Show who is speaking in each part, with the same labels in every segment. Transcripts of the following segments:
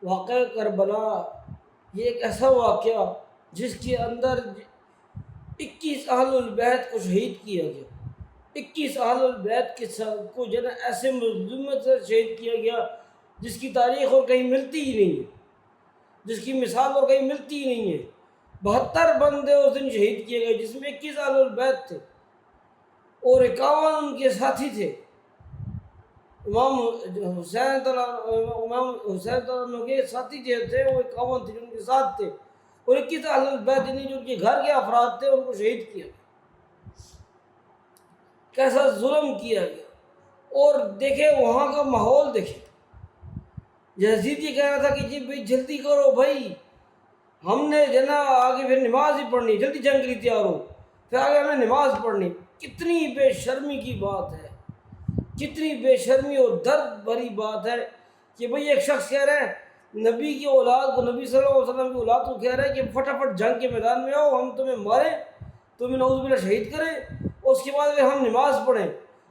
Speaker 1: واقعہ کربلا یہ ایک ایسا واقعہ جس کے اندر 21 اہل البیت کو شہید کیا گیا، 21 اہل البیت کے کو جو ہے نا ایسے مظلومیت سے شہید کیا گیا جس کی تاریخ اور کہیں ملتی ہی نہیں ہے، جس کی مثال اور کہیں ملتی ہی نہیں ہے۔ 72 بندے اس دن شہید کیے گئے جس میں 21 اہل البیت تھے اور 51 ان کے ساتھی تھے۔ امام حسین کے ساتھی جو تھے وہ 51 تھے جو ان کے ساتھ تھے، اور 21 اہل البیت یعنی جو ان کے گھر کے افراد تھے ان کو شہید کیا گیا۔ کیسا ظلم کیا گیا! اور دیکھیں وہاں کا ماحول دیکھیں، یزید یہ کہہ رہا تھا کہ جی بھائی جلدی کرو بھائی، ہم نے جنا آگے پھر نماز ہی پڑھنی، جلدی جنگ کے لیے تیار ہو، پھر آگے ہمیں نماز پڑھنی۔ کتنی بے شرمی کی بات ہے، کتنی بے شرمی اور درد بھری بات ہے کہ بھئی ایک شخص کہہ رہا ہے نبی کی اولاد کو، نبی صلی اللہ علیہ وسلم کی اولاد کو کہہ رہا ہے کہ فٹافٹ جنگ کے میدان میں آؤ، ہم تمہیں ماریں، تمہیں نعوذ باللہ شہید کریں، اور اس کے بعد پھر ہم نماز پڑھیں،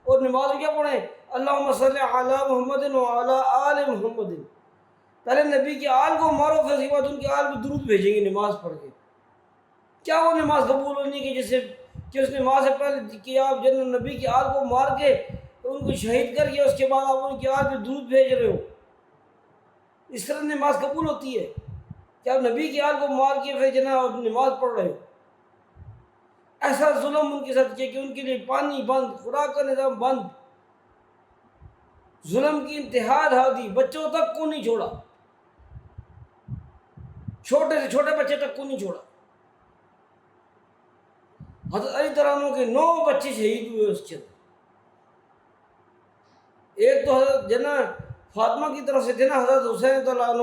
Speaker 1: اور نماز میں کیا پڑھیں؟ اللہم صلی علی محمد وعلی آل محمد۔ پہلے نبی کے آل کو مارو، پھر اس کے بعد ان کے آل پہ درود بھیجیں گے نماز پڑھ کے۔ کیا وہ نماز قبول ہونی کہ جسے کہ اس نماز سے پہلے کہ آپ جن نبی کے آل کو مار کے ان کو شہید کر کے اس کے بعد آپ ان کے آل پہ درود بھیج رہے ہو؟ اس طرح نماز قبول ہوتی ہے کہ آپ نبی کے آل کو مار کے پھر جناب نماز پڑھ رہے ہو؟ ایسا ظلم ان کے ساتھ کیا کہ ان کے لیے پانی بند، خوراک کا نظام بند، ظلم کی انتہا ڈھا دی، بچوں تک کو نہیں چھوڑا، چھوٹے سے چھوٹے بچے تک کو نہیں چھوڑا۔ حضرت علی تعالیٰ عنہ کے 9 بچے شہید ہوئے اس کے اندر۔ ایک تو حضرت جنا فاطمہ کی طرف سے تھے نا حضرت حسین تعالیٰ عنہ،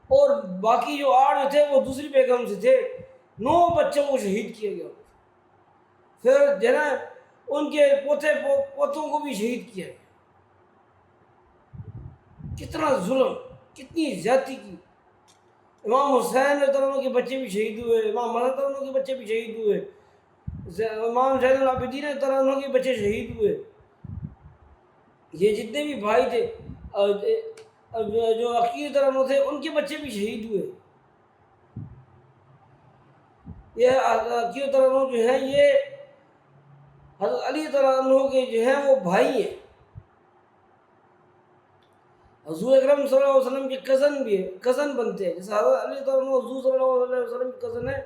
Speaker 1: اور باقی جو 8 تھے وہ دوسری بیگم سے تھے۔ 9 بچوں کو شہید کیا گیا، پھر جنا ان کے پوتے پوتوں کو بھی شہید کیا گیا۔ کتنا ظلم، کتنی زیادتی کی! امام حسین کے بچے بھی شہید ہوئے، امام حسن کے بچے بھی شہید ہوئے، امام زین العابدین کے بچے شہید ہوئے۔ یہ جتنے بھی بھائی تھے جو عقیل تھے ان کے بچے بھی شہید ہوئے۔ یہ عقیل جو ہیں یہ حضرت علی تعالیٰ عنہ کے جو ہیں وہ بھائی ہیں، حضور اکرم صلی اللہ علیہ وسلم کے کزن بھی ہے، کزن بنتے ہیں۔ جیسے حضرت علی تعالیٰ عنہ حضور صلی اللہ علیہ وسلم کے کزن ہے،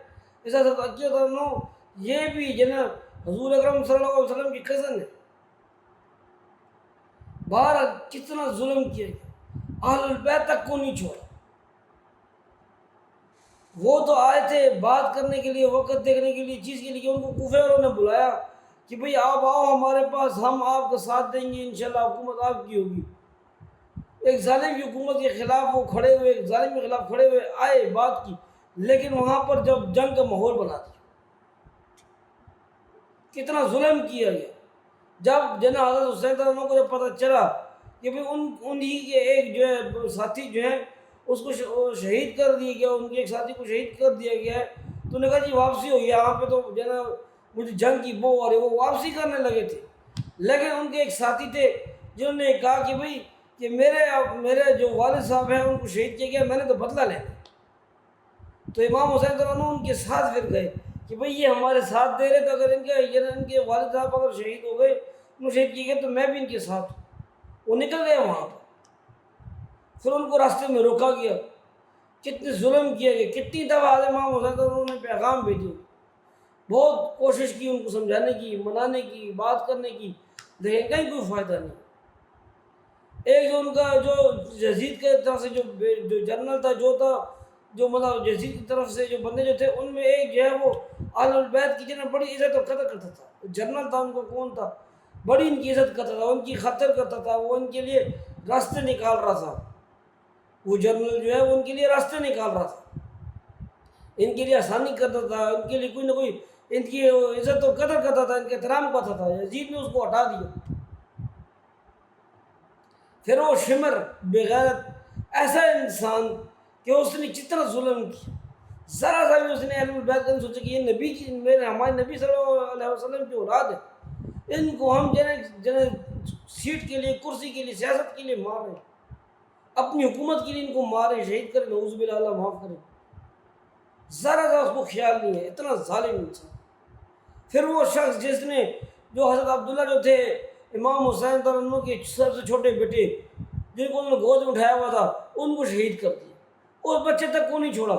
Speaker 1: جیسے حضرت عقیل تعالیٰ عنہ یہ بھی جناب حضور اکرم صلی اللہ علیہ وسلم کے کزن ہے۔ بہرحال کتنا ظلم کیا گیا، اہل البیت تک کو نہیں چھوڑا۔ وہ تو آئے تھے بات کرنے کے لیے، وقت دیکھنے کے لیے، چیز کے لیے، ان کو کوفے والوں نے بلایا کہ بھئی آپ آؤ ہمارے پاس، ہم آپ کا ساتھ دیں گے، انشاءاللہ حکومت آپ کی ہوگی۔ ایک ظالم کی حکومت کے خلاف وہ کھڑے ہوئے، ایک ظالم کے خلاف کھڑے ہوئے، آئے بات کی، لیکن وہاں پر جب جنگ کا ماحول بنا دیا، کتنا ظلم کیا گیا۔ جب جناب حضرت حسین عنہ کو جب پتہ چلا کہ بھئی انہی کے ایک جو ہے ساتھی جو ہیں اس کو شہید کر دیا گیا، ان کے ایک ساتھی کو شہید کر دیا گیا ہے، تو انہوں نے کہا جی واپسی ہوئی، یہاں پہ تو جناب مجھے جنگ کی بو آ رہی ہے، وہ واپسی کرنے لگے تھے۔ لیکن ان کے ایک ساتھی تھے جنہوں نے کہا کہ بھئی کہ میرے جو والد صاحب ہیں ان کو شہید کیا گیا، میں نے تو بدلہ لینا۔ تو امام حسین عنہ ان کے ساتھ پھر گئے کہ بھئی یہ ہمارے ساتھ دے رہے، تو اگر ان کے والد صاحب اگر شہید ہو گئے، ان کو شہید کیے گئے، تو میں بھی ان کے ساتھ ہوں۔ وہ نکل گئے وہاں پر، پھر ان کو راستے میں روکا گیا، کتنے ظلم کیا گیا، کتنی دفعہ امام حسین عنہ نے پیغام بھیجے، بہت کوشش کی ان کو سمجھانے کی، منانے کی، بات کرنے کی، لیکن کہیں کوئی فائدہ نہیں۔ ایک جو ان کا جو یزید کے طرف سے جو جنرل تھا، جو مطلب یزید کی طرف سے جو بندے جو تھے، ان میں ایک جو ہے وہ اہل البیت کی جنہیں بڑی عزت اور قدر کرتا تھا۔ جنرل تھا، ان کو کون تھا، بڑی ان کی عزت کرتا تھا، ان کی خاطر کرتا تھا، وہ ان کے لیے راستے نکال رہا تھا۔ وہ جنرل جو ہے وہ ان کے لیے راستے نکال رہا تھا، ان کے لیے آسانی کرتا تھا، ان کے لیے کوئی نہ کوئی ان کی عزت اور قدر کرتا تھا، ان کے احترام کرتا تھا۔ یزید نے اس کو ہٹا دیا۔ پھر وہ شمر بغیرت ایسا انسان کہ اس نے جتنا ظلم کیا، ذرا سا بھی اس نے اہل البیت نے سوچا کہ یہ نبی کی ہمارے نبی صلی اللہ علیہ وسلم کی اولاد ہے، ان کو ہم جنہیں سیٹ کے لیے، کرسی کے لیے، سیاست کے لیے مار رہے ہیں، اپنی حکومت کے لیے ان کو مارے، شہید کرے، نعوذ باللہ، اللہ معاف کرے، ذرا سا اس کو خیال نہیں ہے، اتنا ظالم انسان۔ پھر وہ شخص جس نے، جو حضرت عبداللہ جو تھے امام حسین رضی اللہ عنہ کے سب سے چھوٹے بیٹے، جن کو انہوں نے گود میں اٹھایا ہوا تھا، ان کو شہید کر دیا، اس بچے تک کو نہیں چھوڑا۔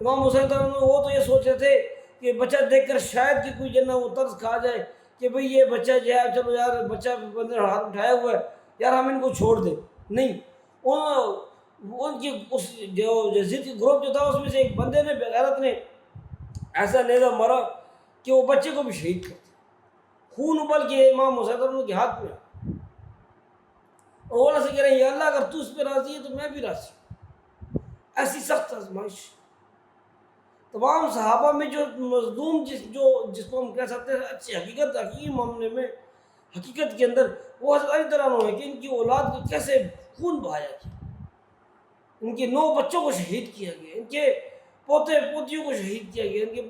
Speaker 1: امام حسین رضی اللہ عنہ وہ تو یہ سوچ رہے تھے کہ بچہ دیکھ کر شاید کہ کوئی جنہ وہ طرز کھا جائے کہ بھئی یہ بچہ جو ہے، چلو یار بچہ بندے نے ہاتھ اٹھایا ہوا ہے، یار ہم ان کو چھوڑ دیں، نہیں۔ ان کی اس جو یزید کی گروپ جو تھا، اس میں سے ایک بندے نے، بغیرت نے ایسا نیزہ مارا کہ وہ بچے کو بھی شہید کر دیا، خون ابل کے امام حسین رضی اللہ عنہ کے ہاتھ میں، اور وہ اللہ سے کہہ رہے ہیں یا اللہ اگر تو اس پہ راضی ہے تو میں بھی راضی ہوں۔ ایسی سخت آزمائش۔ تمام صحابہ میں جو مظلوم جس کو ہم کہہ سکتے ہیں اچھی حقیقت، حقیقی معاملے میں، حقیقت کے اندر، وہ حضرت علی رضی اللہ عنہ ہے کہ ان کی اولاد کو کیسے خون بہایا گیا، ان کے 9 بچوں کو شہید کیا گیا، ان کے پوتے پوتیوں کو شہید کیا گیا، ان کے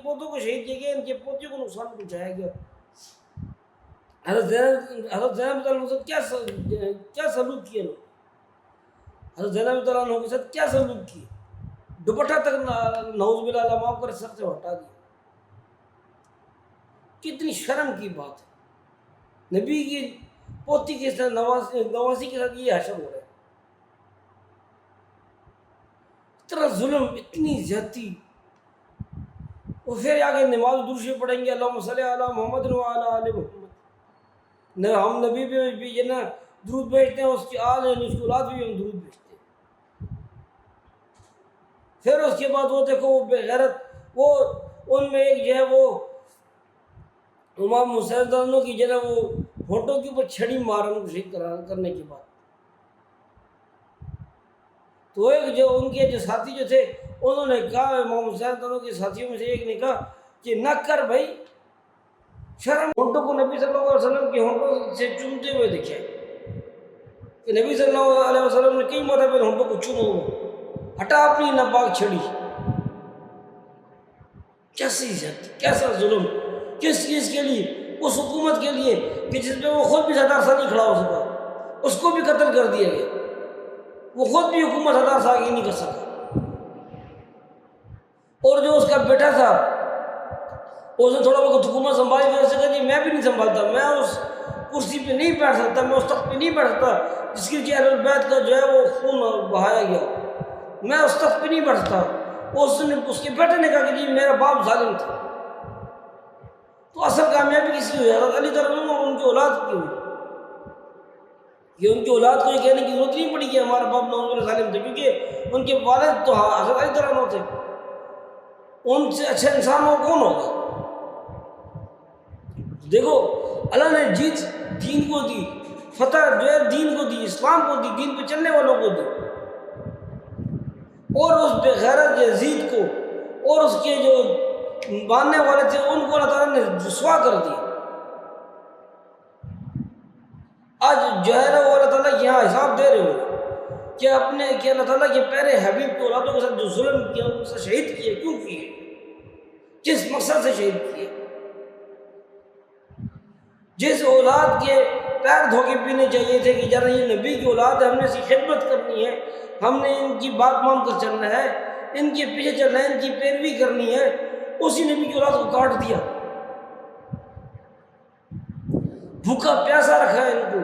Speaker 1: پوتوں کو شہید کیا گیا، ان کے پوتیوں کو نقصان پہنچایا گیا۔ حضرت زینب رضی اللہ عنہ سے کیا سلوک کیا لوگ، حضرت زینب رضی اللہ عنہ کے ساتھ کیا سلوک کیا، دوپٹہ تک نعوذ باللہ اللہ معاف کر سر سے ہٹا دیا۔ کتنی شرم کی بات ہے، نبی کی پوتی کے ساتھ، نواسی کے ساتھ یہ حشر ہو رہا ہے، اتنا ظلم، اتنی زیادتی۔ اور پھر آگے نماز درشی پڑھیں گے، اللہم صلی علی محمد وعلی آل محمد، ہم نبی پہ بھی یہ نا درود بھیجتے ہیں، اس کی آل اس کی اولاد بھی ہم درود بھیجتے ہیں۔ پھر اس کے بعد وہ دیکھو وہ بے غیرت، وہ ان میں ایک جو ہے وہ امام حسین رضی اللہ عنہ کی جو ہے وہ ہونٹوں کے اوپر چھڑی مار ان کو شہید کرنے کے بعد، تو ایک جو ان کے جو ساتھی جو تھے، انہوں نے کہا، امام حسین رضی اللہ عنہ کے ساتھیوں میں سے ایک نے کہا کہ نہ کر بھائی شرم، ہونٹوں کو نبی صلی اللہ علیہ وسلم کے ہونٹوں سے چومتے ہوئے دیکھے کہ نبی صلی اللہ علیہ وسلم نے کئی مرتبہ ہونٹوں کو چوما ہوا، ہٹا اپنی ناپاک چھڑی۔ کیسی عزت، کیسا ظلم، کس چیز کے لیے؟ اس حکومت کے لیے کہ جس میں وہ خود بھی زیادہ عرصہ نہیں کھڑا ہو سکا، اس کو بھی قتل کر دیا گیا، وہ خود بھی حکومت زیادہ عرصہ آگے نہیں کر سکا۔ اور جو اس کا بیٹا تھا، اس نے تھوڑا بہت حکومت سنبھالی، پھر اسے کہا جی میں بھی نہیں سنبھالتا، میں اس کرسی پہ نہیں بیٹھ سکتا، میں اس تخت پہ نہیں بیٹھ سکتا جس کی اہل البیت کا جو ہے وہ خون بہایا گیا، میں اس تخت پہ نہیں بیٹھ سکتا۔ اس کے بیٹے نے کہا کہ جی میرا باپ ظالم تھا۔ تو اصل کامیابی کسی ہوئی؟ حضرت علی رضی اللہ عنہ اور ان کی اولاد کی ہوئی، کہ ان کی اولاد کو یہ کہنے کی ضرورت نہیں پڑی کہ ہمارا باپ نعوذ باللہ ظالم تھے، کیونکہ ان کے والد تو حضرت علی رضی اللہ عنہ تھے، ان سے اچھا انسان وہ کون ہوگا؟ دیکھو اللہ نے جیت دین کو دی، فتح جو ہے دین کو دی، اسلام کو دی، دین پہ چلنے والوں کو دی، اور اس بے غیرت یزید کو اور اس کے جو ماننے والے تھے ان کو اللہ تعالیٰ نے رسوا کر دیا۔ آج جو ہے نا وہ اللہ تعالیٰ یہاں حساب دے رہے ہو کہ اللہ تعالیٰ کے پیارے حبیب کو اولادوں کے ساتھ جو ظلم کیا، ان سے شہید کیے، کیوں کیے، کس مقصد سے شہید کیے؟ جس اولاد کے پیر دھو کے پینے چاہیے تھے کہ جانا یہ نبی کی اولاد ہے، ہم نے اس کی خدمت کرنی ہے، ہم نے ان کی بات مان کر چلنا ہے، ان کے پیچھے چلنا ہے، ان کی پیروی کرنی ہے، اسی نبی کی اولاد کو کاٹ دیا، بھوکا پیاسا رکھا ہے ان کو،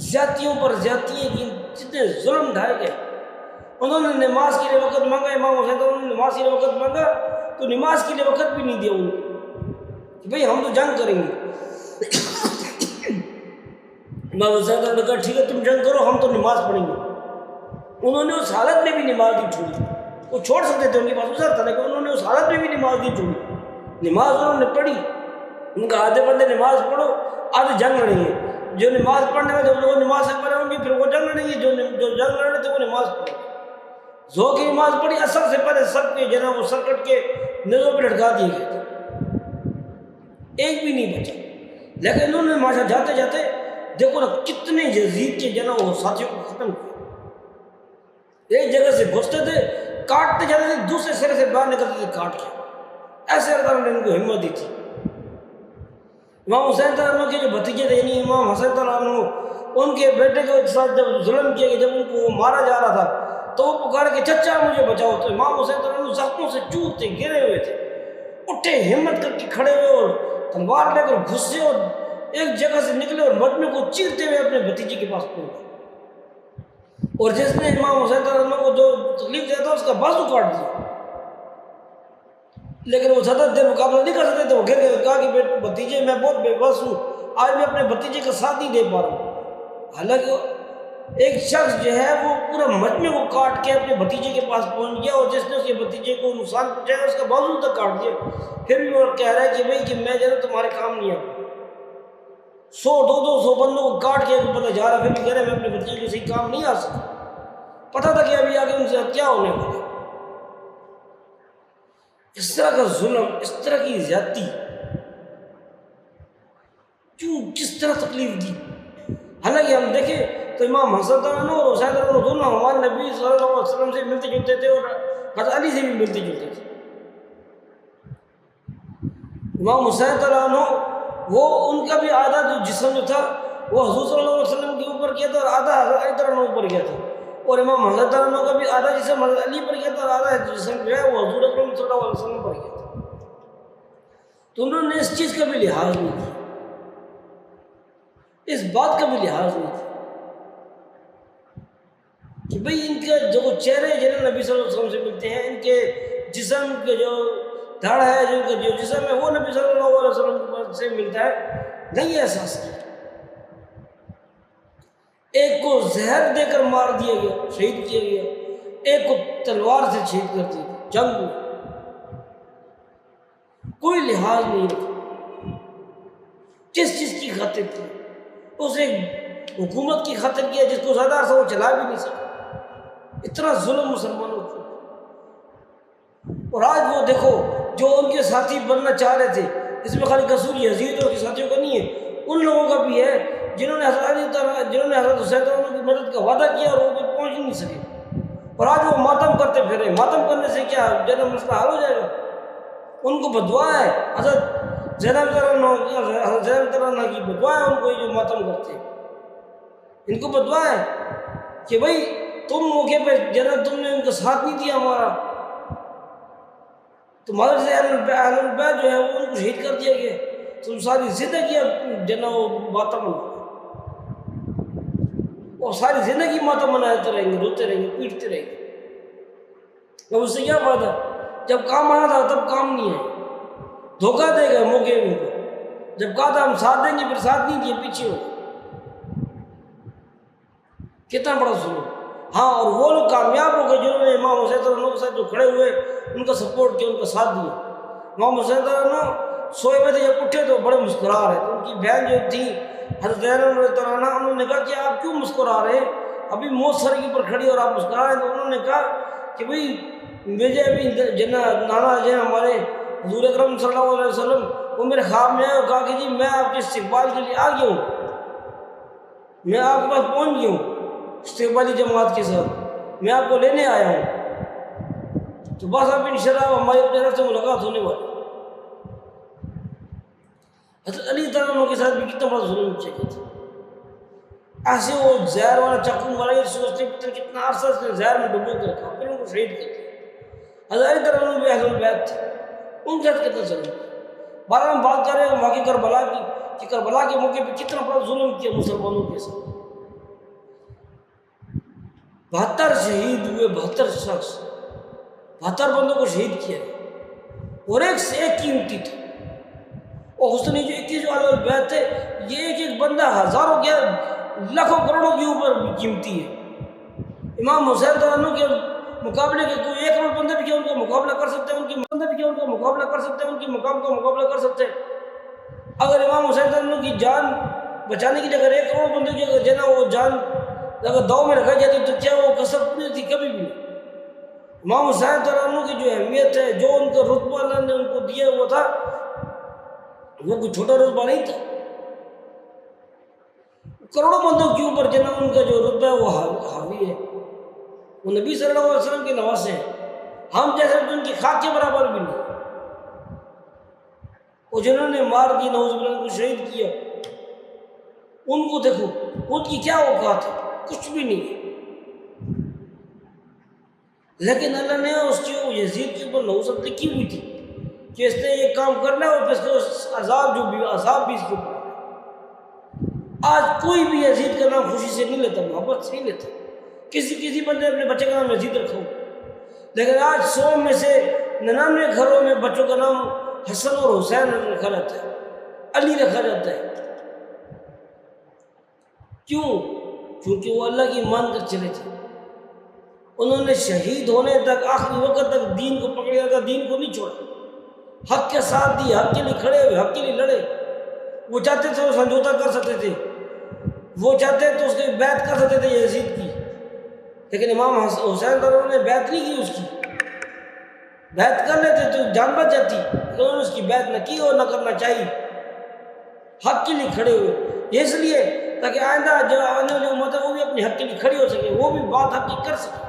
Speaker 1: زیادتیوں پر زیادتیاں کی، جتنے ظلم ڈھائے گئے۔ انہوں نے نماز کے لیے وقت مانگا، امام حسین انہوں نے نماز کے لیے وقت مانگا تو نماز کے لیے وقت بھی نہیں دیا ان کو کہ بھئی ہم تو جنگ کریں گے۔ امام حسین نے کہا ٹھیک ہے تم جنگ کرو، ہم تو نماز پڑھیں گے۔ انہوں نے اس حالت میں بھی نماز نہیں چھوڑی، وہ چھوڑ سکتے تھے، ان کے پاس عذر تھا، لیکن انہوں نے اس حالت میں بھی نماز نہیں چھوڑی، نماز انہوں نے پڑھی۔ ان کا آدھے بندے نماز پڑھو، آدھے جنگ لڑیں گے، جو نماز پڑھنے والے وہ نماز سے پڑھے ہوں گے، پھر وہ جنگ لڑیں گے، جو جنگ لڑ رہے تھے وہ نماز پڑھے۔ ظہر کی نماز پڑھی، اثر سے پہلے سب کے جناب وہ سر کٹ کے نیزوں پہ لٹکا دیے گئے تھے، ایک بھی نہیں بچا۔ لیکن انہوں نے ماشاء جاتے جاتے دیکھو نا کتنے یزید کے جناب وہ ساتھیوں کو ختم کیا، ایک جگہ سے گھستے تھے کاٹتے جاتے تھے، دوسرے سرے سے باہر نکلتے تھے کاٹ کے، ایسے اللہ نے ان کو ہمت دی تھی۔ امام حسین رضی اللہ عنہ کے جو بھتیجے تھے، یعنی امام حسن رضی اللہ عنہ ان کے بیٹے کے ساتھ جب ظلم کیا گیا، جب ان کو وہ مارا جا رہا تھا تو وہ پکار کے چچا مجھے بچاؤ، تو امام حسین رضی اللہ عنہ زخموں سے چوبتے گرے ہوئے تھے، اٹھے ہمت کر کے کھڑے ہوئے اور تلوار لے کر گھسے اور ایک جگہ سے نکلے اور مجمع کو چیرتے ہوئے اپنے بھتیجے کے پاس پہنچے، اور جس نے امام حسین رضی اللہ عنہ کو جو تکلیف دیا تھا اس کا بازو کاٹ دیا، لیکن وہ زیادہ دیر مقابلہ نہیں کر سکتے تھے، وہ گر کے کہا کہ بھتیجے میں بہت بے بس ہوں، آج میں اپنے بھتیجے کا ساتھ نہیں دے پا رہا ہوں۔ حالانکہ ایک شخص جو ہے وہ پورا مجمع کو کاٹ کے اپنے بھتیجے کے پاس پہنچ گیا، اور جس نے اس کے بھتیجے کو نقصان پہنچایا اس کا بازو تک کاٹ دیا، پھر بھی وہ کہہ رہا ہے کہ بھائی کہ میں جو ہے تمہارے کام نہیں آتا، 100-200 بندوں کو کاٹ کے پتہ جا رہا، پھر بھی کہہ رہے میں اپنے بھتیجے کے صحیح کام نہیں آ سکتا، پتہ تھا کہ ابھی آگے ان سے کیا ہونے والا۔ اس طرح کا ظلم، اس طرح کی زیادتی کیوں، کس طرح تکلیف دی؟ حالانکہ ہم دیکھیں تو امام حسن رضی اللہ عنہ اور حسین رضی اللہ عنہ دونوں ہمارے نبی صلی اللہ علیہ وسلم سے ملتے جلتے تھے اور حضرت علی سے بھی ملتے جلتے تھے۔ امام حسین رضی اللہ عنہ وہ ان کا بھی آدھا جو جسم جو تھا وہ حضور صلی اللہ علیہ وسلم کے اوپر کیا تھا اور آدھا حضرت علی رضی اللہ عنہ اوپر کیا تھا، اور امام حسن رضی اللہ عنہ کا بھی آدھا جسم حضرت علی پر کیا تھا اور آدھا جسم جو ہے وہ حضور اکرم صلی اللہ علیہ وسلم پر کیا تھا، تو انہوں نے اس چیز کا بھی لحاظ نہیں کیا، اس بات کا بھی لحاظ نہیں کیا کہ بھئی ان کے جو چہرے جنہیں نبی صلی اللہ علیہ وسلم سے ملتے ہیں، ان کے جسم کے جو دھڑ ہے، جن کا جو جسم ہے وہ نبی صلی اللہ علیہ وسلم سے ملتا ہے، نہیں احساس کیا۔ ایک کو زہر دے کر مار دیا گیا، شہید کیا گیا، ایک کو تلوار سے شہید کر دیا گیا جنگ میں، کوئی لحاظ نہیں رکھا، کس چیز کی خاطر کی؟ اس ایک حکومت کی خاطر کیا جس کو زیادہ عرصہ وہ چلا بھی نہیں سکا، اتنا ظلم مسلمانوں کو۔ اور آج وہ دیکھو جو ان کے ساتھی بننا چاہ رہے تھے، اس میں خالی قصور یزید اور کے ساتھیوں کا نہیں ہے، ان لوگوں کا بھی ہے جنہوں نے حضرت حسین کی مدد کا وعدہ کیا اور وہ بھی پہنچ نہیں سکے، اور آج وہ ماتم کرتے پھرے۔ ماتم کرنے سے کیا جنم مسئلہ حل ہو جائے گا؟ ان کو بدعا ہے، حضرت زینب رضی اللہ عنہ کی بدعا ہے ان کو، جو ماتم کرتے ہیں ان کو بدعا ہے کہ بھئی تم موقع پہ جناب تم نے ان کا ساتھ نہیں دیا ہمارا، تمہارے سے اہل البیت جو ہے وہ ان کو شہید کر دیا گیا، تم ساری زندگی جناب ماتم مناؤ، اور ساری زندگی ماتم مناتے رہیں گے، روتے رہیں گے، پیٹتے رہیں گے، اب اس سے کیا فائدہ؟ جب کام آنا تھا تب کام نہیں ہے، دھوکہ دے گئے موقع میں، جب کہا تھا ہم ساتھ دیں گے پھر ساتھ نہیں دیے، پیچھے ہو، کتنا بڑا ظلم۔ ہاں، اور وہ لوگ کامیاب ہو گئے جنہوں نے امام حسین رضی اللہ عنہ کے ساتھ جو کھڑے ہوئے ان کا سپورٹ کیا، ان کا ساتھ دیا۔ امام حسین رضی اللہ عنہ سوئے میں تھے، جب اٹھے تو بڑے مسکرا رہے تھے، ان کی بہن جو تھی حضرت زینب رضی اللہ عنہ، انہوں نے کہا کہ آپ کیوں مسکرا رہے ہیں، ابھی موت سر کے اوپر کھڑی اور آپ مسکرا رہے ہیں؟ تو انہوں نے کہا کہ بھئی مجھے ابھی نانا جو ہے ہمارے حضور اکرم صلی اللہ علیہ وسلم وہ میرے خواب میں آئے اور کہا کہ جی میں آپ کے استقبال کے لیے آ گیا ہوں، میں آپ کے پاس پہنچ گیا ہوں استقبالی جماعت کے ساتھ، میں آپ کو لینے آیا ہوں، تو بس اب انشاءاللہ ہماری اپنے طرف سے ملاقات ہونے والی۔ حضرت علی تعالیٰ عنہ کے ساتھ بھی کتنا بڑا ظلم کیا گیا تھا، ایسے وہ زہر والا چاقو مارا گیا، سوچتے کتنا عرصہ اس نے زہر میں ڈبو کر رکھا، پھر ان کو شہید کر دیا۔ حضرت علی تعالیٰ عنہ بھی اہل البیت تھے، ان کے ساتھ کتنا ظلم کیا۔ بارہ ہم بات کر رہے ہیں واقعی کربلا کی کہ کربلا کے موقع پہ کتنا بڑا ظلم کیا مسلمانوں کے ساتھ، 72 شہید ہوئے، 72 شخص، 72 بندوں کو شہید کیا، اور ایک سے ایک قیمتی تھا، اور حسن جو اتنی جو اہل البیت تھے، یہ ایک ایک بندہ ہزاروں کیا لاکھوں کروڑوں کے اوپر قیمتی ہے۔ امام حسین رضی اللہ عنہ کے مقابلے کے کوئی 1 کروڑ بندے بھی کیا ان کا مقابلہ کر سکتے ہیں، ان کی بندے بھی کیا ان کا مقابلہ کر سکتے ہیں، ان کی مقام کا مقابلہ کر سکتے ہیں۔ اگر امام حسین رضی اللہ عنہ کی جان بچانے کے لیے اگر 1 کروڑ بندے کی اگر جو ہے نا وہ جان اگر داؤ میں رکھا جاتی تو کیا وہ کثرت نہیں تھی؟ کبھی بھی نہیں۔ امام حسین رضی اللہ عنہ کی جو اہمیت ہے، جو ان کا رتبہ اللہ نے ان کو دیا ہوا تھا، وہ کوئی چھوٹا رتبہ نہیں تھا، کروڑوں بندوں کے اوپر جناب ان کا جو رتبہ ہے وہ حاوی ہے، وہ نبی صلی اللہ علیہ وسلم کے نواسے ہیں، ہم جیسے ان کی خاک کے برابر بھی نہیں، اور جنہوں نے مار دی نعوذ باللہ ان کو شہید کیا، ان کو دیکھو ان کی کیا اوقات ہے؟ کچھ بھی نہیں ہے۔ لیکن اللہ نے اس کی یزید کے اوپر نحوست لکھی ہوئی تھی کہ اس نے یہ کام کرنا ہے اور پھر اس کو عذاب بھی اس کے اوپر۔ آج کوئی بھی یزید کا نام خوشی سے نہیں لیتا، محبت سے نہیں لیتا۔ کسی بندے اپنے بچے کا نام یزید رکھا ہو، لیکن آج 100 میں سے 99 گھروں میں بچوں کا نام حسن اور حسین رکھا جاتا ہے، علی رکھا جاتا ہے۔ کیوں؟ کیونکہ وہ اللہ کی مان کر چلے تھے، انہوں نے شہید ہونے تک، آخری وقت تک دین کو پکڑا تھا، دین کو نہیں چھوڑا، حق کے ساتھ دی، حق کے لیے کھڑے ہوئے، حق کے لیے لڑے۔ وہ چاہتے تھے وہ سمجھوتا کر سکتے تھے، وہ چاہتے تو اس کی بیعت کر سکتے تھے یزید کی، لیکن امام حسین پر انہوں نے بیعت نہیں کی، اس کی بیعت کر لیتے تو جان بچ جاتی، لیکن انہوں نے اس کی بیعت نہ کی اور نہ کرنا چاہیے، حق کے لیے کھڑے ہوئے۔ یہ اس لیے تاکہ آئندہ جو آنے والی امت ہے وہ بھی اپنے حق کے لیے کھڑی ہو سکے، وہ بھی بات حق کی کر سکے۔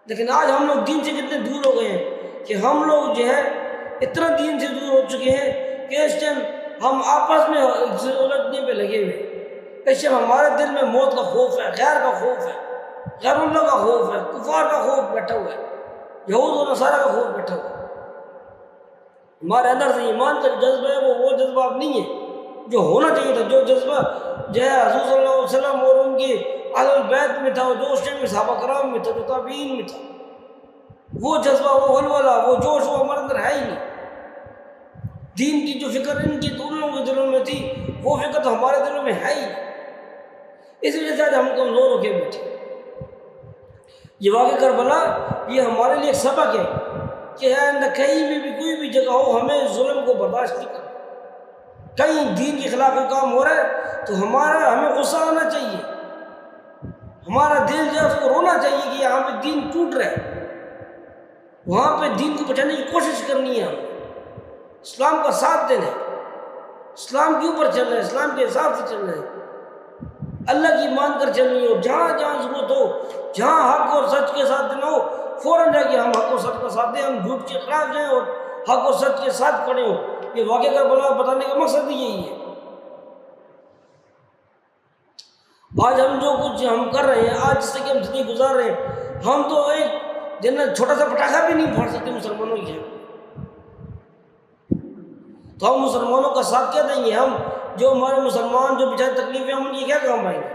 Speaker 1: لیکن آج ہم لوگ دین سے کتنے دور ہو گئے ہیں کہ ہم لوگ جو ہے اتنا دین سے دور ہو چکے ہیں کہ اس ٹائم ہم آپس میں الجھنے پہ لگے ہوئے ہیں۔ اس ٹائم ہمارے دل میں موت کا خوف ہے، غیر کا خوف ہے، غیر اللہ کا خوف ہے، کفار کا خوف بیٹھا ہوا ہے، یہود و نصارہ کا خوف بیٹھا ہوا ہے۔ ہمارے اندر سے ایمان کا جو جذبہ ہے وہ جذبہ اب نہیں ہے جو ہونا چاہیے تھا، جو جذبہ جو ہے حضور صلی اللہ علیہ وسلم اور ان کی اہل البیت میں تھا، جو اس ٹائم میں صحابہ کرام میں تھا، جو تابعین میں تھا، وہ جذبہ، وہ ولولہ، وہ جوش وہ ہمارے اندر ہے ہی نہیں۔ دین کی جو فکر ان کی دونوں کے دلوں میں تھی وہ فکر تو ہمارے دلوں میں ہے ہی نہیں، اس وجہ سے آج ہم کمزور ہو کے بیٹھے۔ یہ واقعہ کربلا یہ ہمارے لیے ایک سبق ہے کہ آئندہ کہیں بھی کوئی بھی جگہ ہو ہمیں ظلم کو برداشت نہیں کرنا۔ کہیں دین کے خلاف کوئی کام ہو رہا ہے تو ہمیں غصہ آنا چاہیے، ہمارا دل جو ہے اس کو رونا چاہیے کہ یہاں پہ دین ٹوٹ رہا ہے، وہاں پہ دین کو بچانے کی کوشش کرنی ہے، ہمیں اسلام کا ساتھ دینا ہے، اسلام کے اوپر چلنا ہے، اسلام کے حساب سے چلنا ہے، اللہ کی مان کر چلنی ہو، جہاں جہاں ضرورت ہو، جہاں حق اور سچ کے ساتھ دینا ہو فوراً جا کے ہم حق اور سچ کا ساتھ دیں، ہم جھوٹ کے خلاف جائیں اور حق اور سچ کے ساتھ کھڑے ہوں۔ یہ واقعہ کربلا بتانے کا مقصد ہی یہی ہے۔ آج ہم جو کچھ ہم کر رہے ہیں، آج جس سے کہ ہم زندگی گزار رہے ہیں، ہم تو ایک جنت چھوٹا سا پٹاخہ بھی نہیں پھوڑ سکتے مسلمانوں کی، تو ہم مسلمانوں کا ساتھ کیا دیں گے؟ ہم جو ہمارے مسلمان جو بیچارے تکلیف ہیں ہم ان کی کیا کام آئیں گے؟